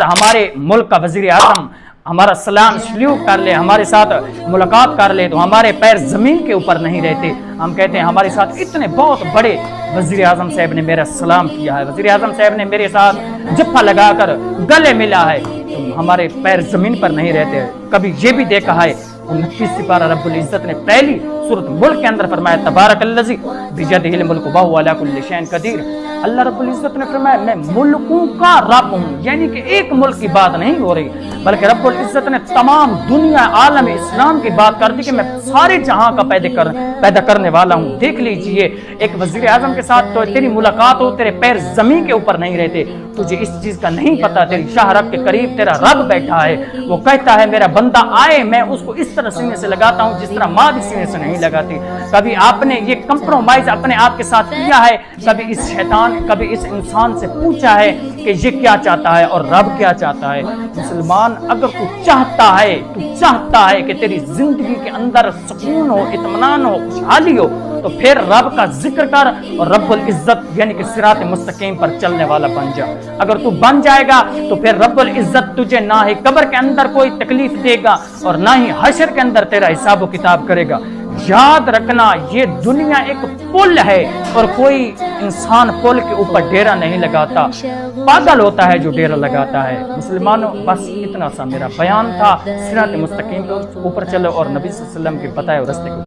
ہمارے ملک کا وزیر اعظم ہمارا سلام سلوک کر لے، ہمارے ساتھ ملاقات کر لے، تو ہمارے پیر زمین کے اوپر نہیں رہتے. ہم کہتے ہیں ہمارے ساتھ اتنے بہت بڑے وزیر اعظم صاحب نے میرا سلام کیا ہے، وزیر اعظم صاحب نے میرے ساتھ جفا لگا کر گلے ملا ہے، تو ہمارے پیر زمین پر نہیں رہتے. کبھی یہ بھی دیکھا ہے 29 سپارہ رب العزت نے پہلی سورۃ ملک کے اندر فرمایا تبارک الذی بیدہ الملک وہو علی کل شیء قدیر. اللہ رب العزت نے فرمایا میں ملکوں کا رب ہوں، یعنی کہ ایک ملک کی بات نہیں ہو رہی بلکہ رب العزت نے تمام دنیا عالم اسلام کی بات کر دی کہ میں سارے جہاں کا پیدا کرنے والا ہوں. دیکھ لیجئے ایک وزیر اعظم کے ساتھ تو تیری ملاقات ہو، تیرے پیر زمین کے اوپر نہیں رہتے، تجھے اس چیز کا نہیں پتا تیری شاہ رب کے قریب تیرا رب بیٹھا ہے، وہ کہتا ہے میرا بندہ آئے میں اس کو اس طرح سینے سے لگاتا ہوں جس طرح ماں بھی سینے سے نہیں لگاتی. کبھی آپ نے یہ کمپرومائز اپنے آپ کے ساتھ کیا ہے؟ کبھی اس شیطان کبھی اس انسان سے پوچھا ہے کہ یہ کیا چاہتا ہے اور رب کیا چاہتا ہے؟ مسلمان اگر تو چاہتا ہے کہ تیری زندگی کے اندر سکون ہو، اطمینان ہو، خوشحالی ہو، تو پھر رب کا ذکر کر اور رب العزت یعنی کہ صراط مستقیم پر چلنے والا بن جا. اگر تو بن جائے گا تو پھر رب العزت تجھے نہ ہی قبر کے اندر کوئی تکلیف دے گا اور نہ ہی حشر کے اندر تیرا حساب و کتاب کرے گا. یاد رکھنا یہ دنیا ایک پل ہے اور کوئی انسان پل کے اوپر ڈیرا نہیں لگاتا، پاگل ہوتا ہے جو ڈیرا لگاتا ہے. مسلمانوں بس اتنا سا میرا بیان تھا. صراط مستقیم کے اوپر چلو اور نبی صلی اللہ علیہ وسلم کے بتائے راستے کو